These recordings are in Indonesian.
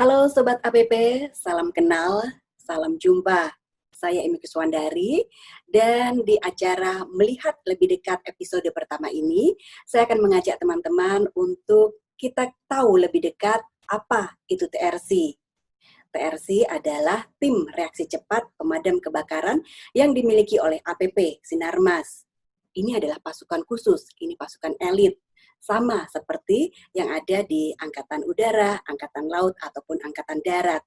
Halo Sobat APP, salam kenal, salam jumpa. Saya Imi Kuswandari dan di acara Melihat Lebih Dekat episode pertama ini, saya akan mengajak teman-teman untuk kita tahu lebih dekat apa itu TRC. TRC adalah Tim Reaksi Cepat Pemadam Kebakaran yang dimiliki oleh APP Sinarmas. Ini adalah pasukan khusus, ini pasukan elit. Sama seperti yang ada di Angkatan Udara, Angkatan Laut, ataupun Angkatan Darat.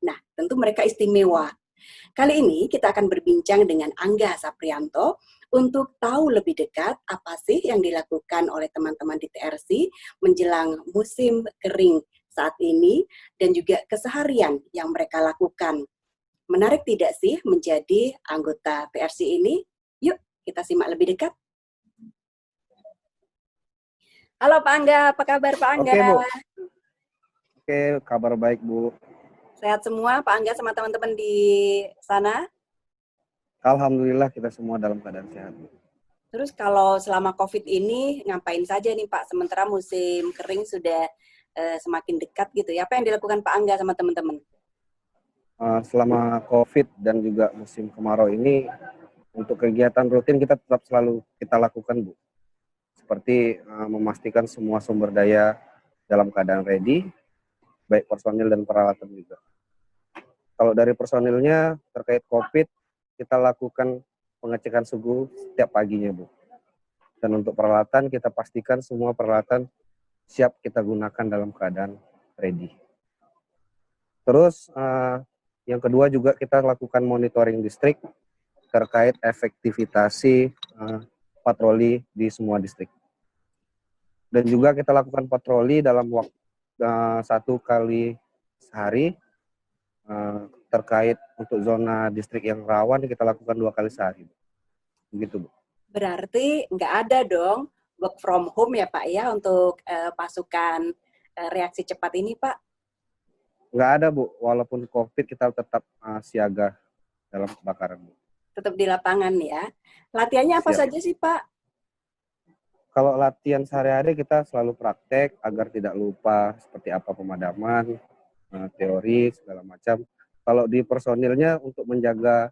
Nah, tentu mereka istimewa. Kali ini kita akan berbincang dengan Angga Saprianto untuk tahu lebih dekat apa sih yang dilakukan oleh teman-teman di TRC menjelang musim kering saat ini dan juga keseharian yang mereka lakukan. Menarik tidak sih menjadi anggota TRC ini? Yuk, kita simak lebih dekat. Halo Pak Angga, apa kabar Pak Angga? Oke, Bu. Oke, kabar baik, Bu. Sehat semua Pak Angga sama teman-teman di sana? Alhamdulillah kita semua dalam keadaan sehat, Bu. Terus kalau selama COVID ini ngapain saja nih Pak? Sementara musim kering sudah semakin dekat gitu ya. Apa yang dilakukan Pak Angga sama teman-teman? Selama COVID dan juga musim kemarau ini, untuk kegiatan rutin kita tetap selalu kita lakukan, Bu. Seperti memastikan semua sumber daya dalam keadaan ready, baik personil dan peralatan juga. Kalau dari personilnya terkait COVID, kita lakukan pengecekan suhu setiap paginya, Bu. Dan untuk peralatan, kita pastikan semua peralatan siap kita gunakan dalam keadaan ready. Terus yang kedua juga kita lakukan monitoring distrik terkait efektivitas patroli di semua distrik. Dan juga kita lakukan patroli dalam waktu 1 kali sehari, terkait untuk zona distrik yang rawan kita lakukan 2 kali sehari. Begitu, Bu. Berarti nggak ada dong work from home ya Pak ya untuk pasukan reaksi cepat ini Pak? Nggak ada, Bu. Walaupun COVID kita tetap siaga dalam kebakaran, Bu. Tetap di lapangan ya. Latihannya apa Siap. saja sih Pak? Kalau latihan sehari-hari kita selalu praktek agar tidak lupa seperti apa pemadaman, teori, segala macam. Kalau di personilnya untuk menjaga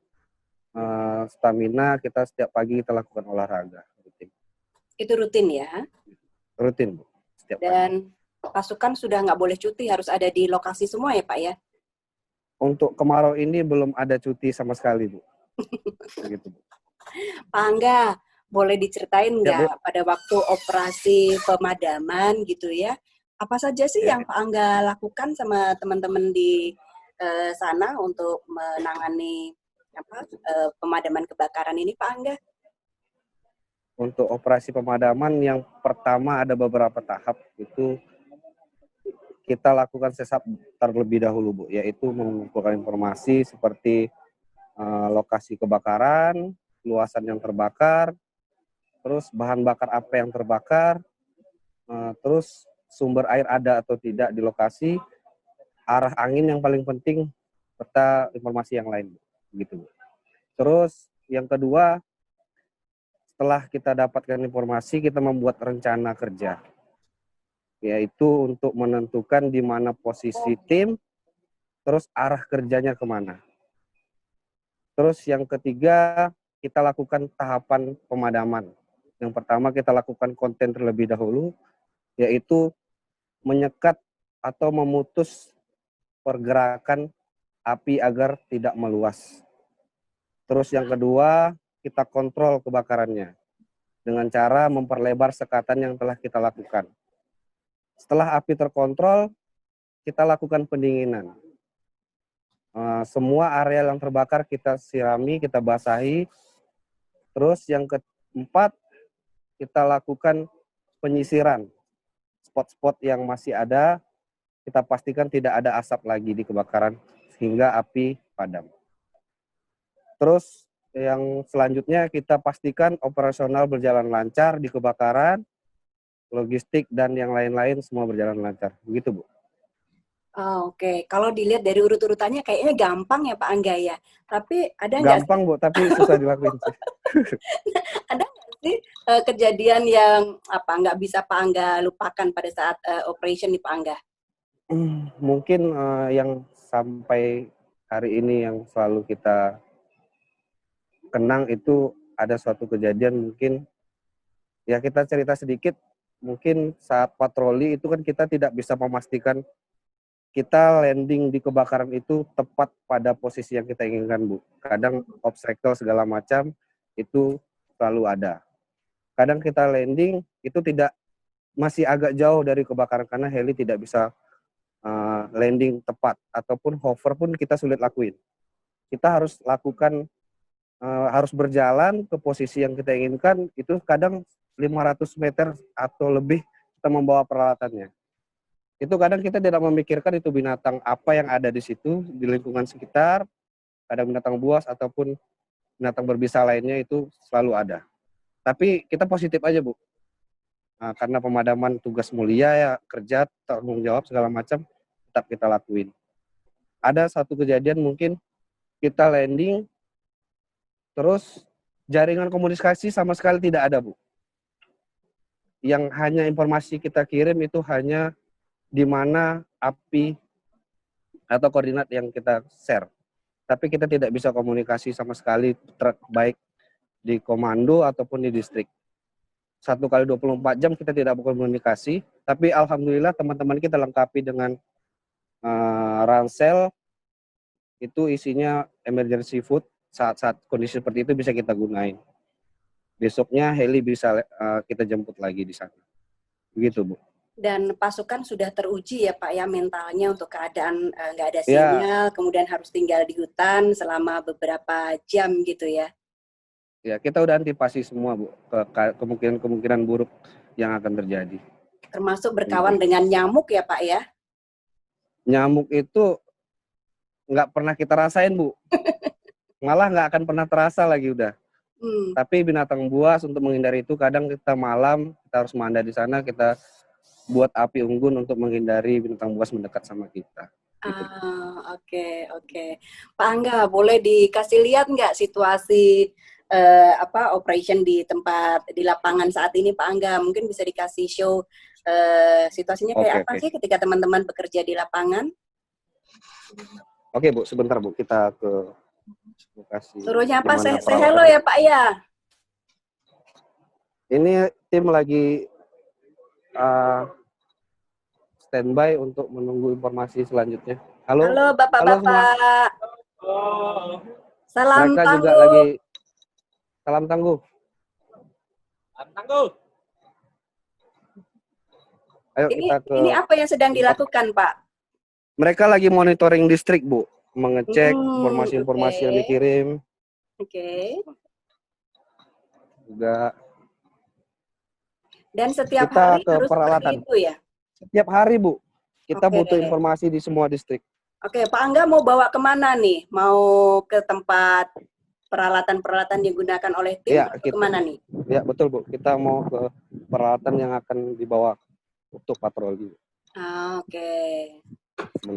stamina, kita setiap pagi kita lakukan olahraga rutin. Itu rutin ya. Rutin, Bu, setiap pagi. Dan pasukan sudah nggak boleh cuti, harus ada di lokasi semua ya Pak ya? Untuk kemarau ini belum ada cuti sama sekali, Bu. Begitu, Bu. Pak Angga, boleh diceritain Ya, Bu. nggak pada waktu operasi pemadaman gitu ya, apa saja sih Ya. yang Pak Angga lakukan sama teman-teman di sana untuk menangani pemadaman kebakaran ini Pak Angga? Untuk operasi pemadaman yang pertama ada beberapa tahap, itu kita lakukan sesap terlebih dahulu, Bu, yaitu mengumpulkan informasi seperti lokasi kebakaran, luasan yang terbakar, terus bahan bakar apa yang terbakar, terus sumber air ada atau tidak di lokasi, arah angin yang paling penting, serta informasi yang lain, begitu. Terus yang kedua, setelah kita dapatkan informasi, kita membuat rencana kerja, yaitu untuk menentukan di mana posisi tim, terus arah kerjanya kemana. Terus yang ketiga, kita lakukan tahapan pemadaman. Yang pertama kita lakukan konten terlebih dahulu, yaitu menyekat atau memutus pergerakan api agar tidak meluas. Terus yang kedua, kita kontrol kebakarannya dengan cara memperlebar sekatan yang telah kita lakukan. Setelah api terkontrol, kita lakukan pendinginan. Semua area yang terbakar kita sirami, kita basahi. Terus yang keempat, kita lakukan penyisiran. Spot-spot yang masih ada, kita pastikan tidak ada asap lagi di kebakaran sehingga api padam. Terus yang selanjutnya kita pastikan operasional berjalan lancar di kebakaran, logistik dan yang lain-lain semua berjalan lancar. Begitu, Bu. Oke. Kalau dilihat dari urut-urutannya kayaknya gampang ya Pak Angga ya. Tapi ada nggak Gampang, Bu, tapi susah dilakuin. ada nggak sih kejadian yang nggak bisa Pak Angga lupakan pada saat operation nih Pak Angga? Mungkin yang sampai hari ini yang selalu kita kenang itu ada suatu kejadian, mungkin ya kita cerita sedikit. Mungkin saat patroli itu kan kita tidak bisa memastikan kita landing di kebakaran itu tepat pada posisi yang kita inginkan, Bu. Kadang obstacle segala macam itu selalu ada. Kadang kita landing itu masih agak jauh dari kebakaran karena heli tidak bisa landing tepat, ataupun hover pun kita sulit lakuin. Kita harus lakukan, harus berjalan ke posisi yang kita inginkan, itu kadang 500 meter atau lebih kita membawa peralatannya. Itu kadang kita tidak memikirkan itu binatang apa yang ada di situ, di lingkungan sekitar, kadang binatang buas ataupun binatang berbisa lainnya itu selalu ada. Tapi kita positif aja, Bu. Karena pemadaman tugas mulia ya, kerja, tanggung jawab segala macam, tetap kita lakuin. Ada satu kejadian mungkin kita landing, terus jaringan komunikasi sama sekali tidak ada, Bu. Yang hanya informasi kita kirim itu hanya di mana api atau koordinat yang kita share. Tapi kita tidak bisa komunikasi sama sekali, baik di komando ataupun di distrik. 1x24 jam kita tidak berkomunikasi, tapi alhamdulillah teman-teman kita lengkapi dengan ransel, itu isinya emergency food, saat-saat kondisi seperti itu bisa kita gunain. Besoknya heli bisa kita jemput lagi di sana. Begitu, Bu. Dan pasukan sudah teruji ya Pak ya, mentalnya untuk keadaan nggak ada sinyal, kemudian harus tinggal di hutan selama beberapa jam gitu ya. Ya, kita udah antipasi semua, Bu, kemungkinan buruk yang akan terjadi. Termasuk berkawan dengan nyamuk ya Pak ya? Nyamuk itu nggak pernah kita rasain, Bu. Malah nggak akan pernah terasa lagi udah. Tapi binatang buas, untuk menghindari itu kadang kita malam, kita harus manda di sana, kita buat api unggun untuk menghindari binatang buas mendekat sama kita. Gitu. Oke. Pak Angga, boleh dikasih lihat nggak situasi operation di lapangan saat ini, Pak Angga? Mungkin bisa dikasih show situasinya kayak apa sih ketika teman-teman bekerja di lapangan? Oke, Bu, sebentar, Bu, kita ke lokasi. Suruhnya apa? Say hello ya Pak ya. Ini tim lagi standby untuk menunggu informasi selanjutnya. Halo Bapak-bapak. Salam Mereka tangguh. juga lagi salam tangguh. Salam tangguh. Ayo ini apa yang sedang dilakukan, Pak? Mereka lagi monitoring distrik, Bu, mengecek informasi-informasi yang dikirim. Juga. Dan setiap kita hari ke harus peralatan seperti itu ya? Setiap hari, Bu. Kita butuh informasi di semua distrik. Oke, Pak Angga mau bawa kemana nih? Mau ke tempat peralatan-peralatan yang digunakan oleh tim atau kemana nih? Ya, betul, Bu. Kita mau ke peralatan yang akan dibawa untuk patroli. Oke.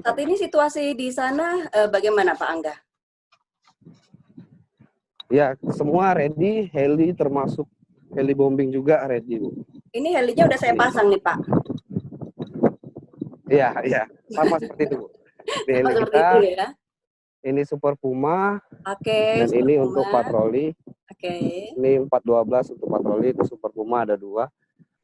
Saat ini situasi di sana bagaimana, Pak Angga? Ya, semua ready, heli termasuk heli bombing juga ready, Bu. Ini helinya udah saya pasang nih, Pak. Iya, sama seperti itu, Bu. Di heli kita, itu, ya? Ini Super Puma, dan Super ini Puma. Untuk patroli. Ini 412 untuk patroli, itu Super Puma ada 2.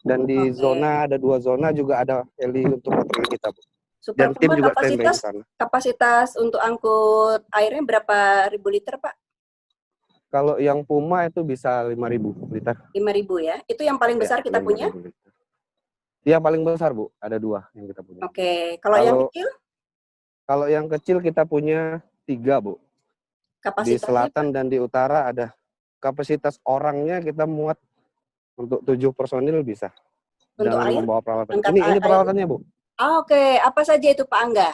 Dan di zona ada 2 zona juga ada heli untuk patroli kita, Bu. Super dan Puma tim juga standby di sana. Kapasitas untuk angkut airnya berapa ribu liter, Pak? Kalau yang Puma itu bisa 5.000 liter. 5.000 ya? Itu yang paling besar kita punya? Yang paling besar, Bu. Ada 2 yang kita punya. Oke. Kalau yang kecil? Kalau yang kecil kita punya 3, Bu. Di selatan dan di utara ada. Kapasitas orangnya kita muat untuk 7 personil bisa. Untuk dengan air? Membawa peralatan. Ini peralatannya, Bu. Oke. Apa saja itu, Pak Angga?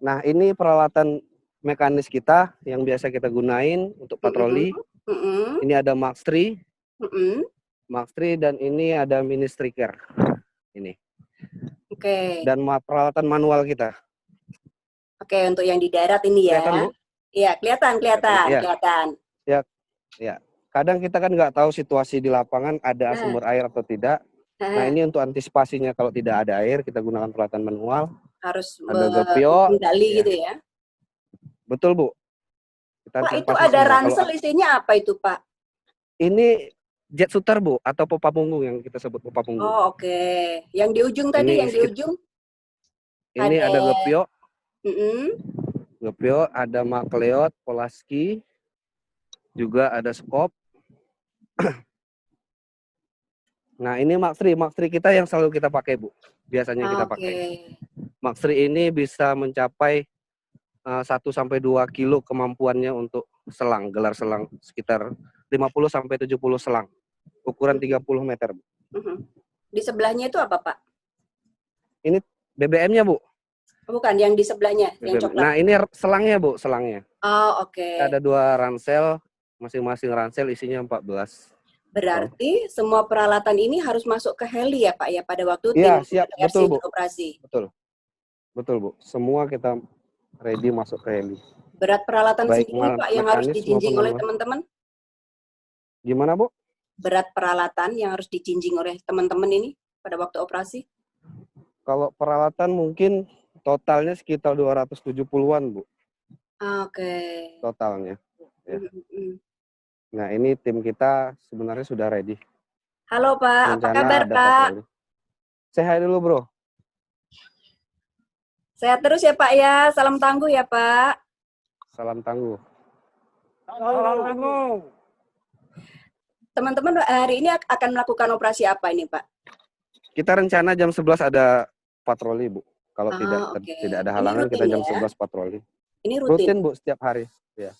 Nah, ini peralatan mekanis kita yang biasa kita gunain untuk patroli. Ini ada Max 3. Max 3 dan ini ada mini striker. Ini. Dan peralatan manual kita. Untuk yang di darat ini ya. Kelihatan, Bu? Iya, kelihatan. Ya. Kadang kita kan nggak tahu situasi di lapangan ada sumber air atau tidak. Nah, ini untuk antisipasinya kalau tidak ada air, kita gunakan peralatan manual. Harus Ada gepio. mengendali Ya. gitu ya. Betul, Bu. Kita Pak, itu antisipasi ada semua. ransel isinya apa itu, Pak? Ini jet shooter, Bu, atau popa punggung yang kita sebut popa punggung. Oh, oke. Yang di ujung tadi, yang di ujung? Ini ada gepio. Gepio, ada makleot, polaski, juga ada scope. Nah, ini Mark III kita yang selalu kita pakai, Bu. Biasanya kita pakai. Mark III ini bisa mencapai 1-2 kilo kemampuannya untuk selang, gelar selang sekitar 50-70 selang. Ukuran 30 meter, Bu. Di sebelahnya itu apa, Pak? Ini BBM-nya, Bu. Bukan, yang di sebelahnya, yang coklat. Nah, ini selangnya, Bu, selangnya. Oh, oke. Ada 2 ransel, masing-masing ransel isinya 14. Berarti semua peralatan ini harus masuk ke heli ya, Pak, ya, pada waktu Iya, tim siap. RC Betul, Bu. beroperasi. Betul, Bu. Semua kita ready masuk ke heli. Berat peralatan baik sendiri, Pak, yang harus dijinjing oleh teman-teman? Gimana, Bu? Berat peralatan yang harus dijinjing oleh teman-teman ini pada waktu operasi? Kalau peralatan mungkin totalnya sekitar 270-an, Bu. Oke. Totalnya. Ya. Nah, ini tim kita sebenarnya sudah ready. Halo, Pak. Rencana apa kabar, Pak? Say hi dulu, Bro. Sehat terus ya, Pak, ya. Salam tangguh ya, Pak. Salam tangguh. Salam tangguh. Teman-teman hari ini akan melakukan operasi apa ini, Pak? Kita rencana jam 11 ada patroli, Bu. Kalau tidak ada halangan, kita jam 11 patroli. Ini rutin? Rutin, Bu, setiap hari. Ya.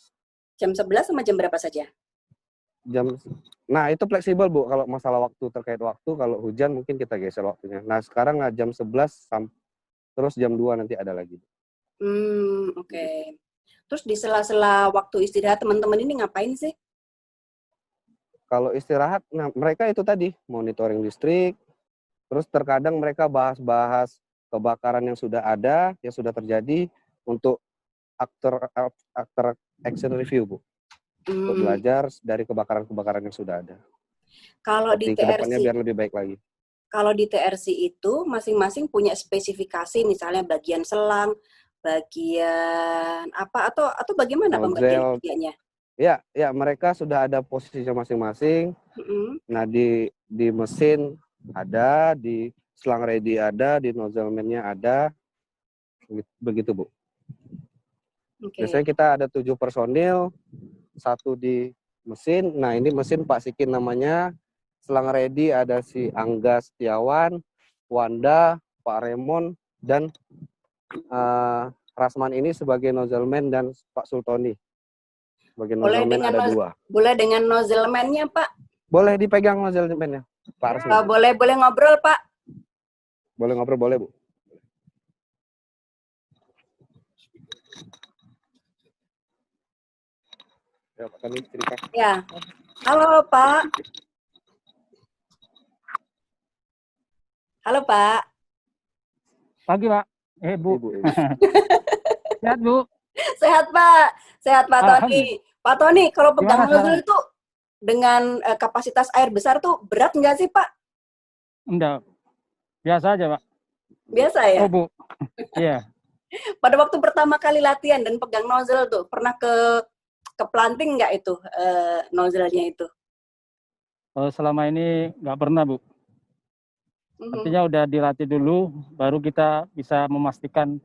Jam 11 sama jam berapa saja? Nah, itu fleksibel, Bu. Kalau masalah waktu, terkait waktu, kalau hujan mungkin kita geser waktunya. Nah, sekarang jam 11 terus jam 2 nanti ada lagi. Oke. Terus di sela-sela waktu istirahat teman-teman ini ngapain sih? Kalau istirahat, nah mereka itu tadi monitoring listrik, terus terkadang mereka bahas-bahas kebakaran yang sudah ada, yang sudah terjadi untuk after action review, Bu. Untuk belajar dari kebakaran-kebakaran yang sudah ada. Kalau di TRC, kedepannya biar lebih baik lagi. Kalau di TRC itu masing-masing punya spesifikasi, misalnya bagian selang, bagian apa atau bagaimana pembagian bagiannya? Ya, mereka sudah ada posisinya masing-masing. Nah, di mesin ada, di selang ready ada, di nozzle man-nya ada. Begitu, Bu. Biasanya kita ada 7 personil, 1 di mesin. Nah, ini mesin Pak Sikin namanya. Selang ready ada si Angga Setiawan, Wanda, Pak Remon, dan Rasman ini sebagai nozzle man dan Pak Sultoni. Sebagai nozzle man ada 2. Boleh dengan nozzle man-nya, Pak? Boleh dipegang nozzle man-nya, Pak Rasman. Boleh ngobrol, Pak? Boleh ngobrol, boleh, Bu. Ya, Pak, kami cerita. Ya. Halo, Pak. Halo, Pak. Pagi, Pak. Bu. Sehat, Bu. Sehat, Pak. Sehat, Pak Tony. Pak Tony, kalau pegang nozzle itu dengan kapasitas air besar tuh berat nggak sih, Pak? Enggak. Biasa aja, Pak. Biasa ya? Oh, Bu. Iya. Pada waktu pertama kali latihan dan pegang nozzle tuh, pernah ke planting nggak itu nozzle-nya itu? Selama ini nggak pernah, Bu. Artinya udah dilatih dulu, baru kita bisa memastikan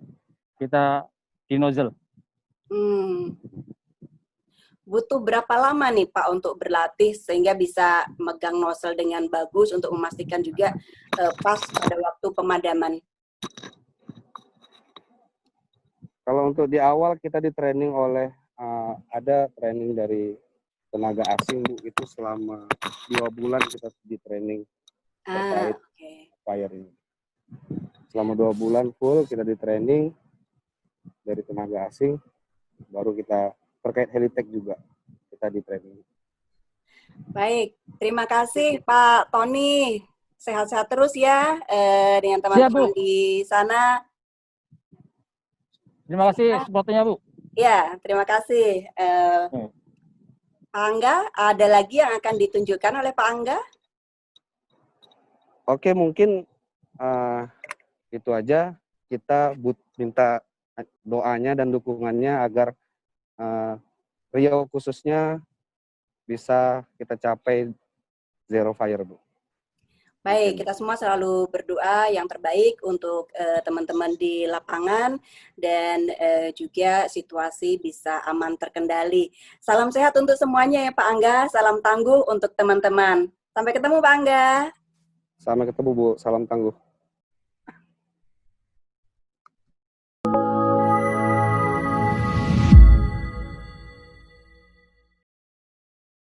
kita di nozzle. Butuh berapa lama nih, Pak, untuk berlatih sehingga bisa megang nozzle dengan bagus untuk memastikan juga pas pada waktu pemadaman? Kalau untuk di awal kita di training oleh ada training dari tenaga asing, Bu, itu selama 2 bulan kita di training terkait fire ini. Selama 2 bulan full kita di training dari tenaga asing, baru kita terkait helitech juga kita di training. Baik, terima kasih Pak Tony. Sehat-sehat terus ya dengan teman-teman di sana. Terima kasih supportnya, Bu. Ya, terima kasih. Pak Angga, ada lagi yang akan ditunjukkan oleh Pak Angga? Oke, mungkin itu aja. Kita minta doanya dan dukungannya agar Riau khususnya bisa kita capai zero fire, Bu. Baik, kita semua selalu berdoa yang terbaik untuk teman-teman di lapangan dan juga situasi bisa aman terkendali. Salam sehat untuk semuanya ya Pak Angga, salam tangguh untuk teman-teman. Sampai ketemu Pak Angga. Sampai ketemu, Bu. Salam tangguh.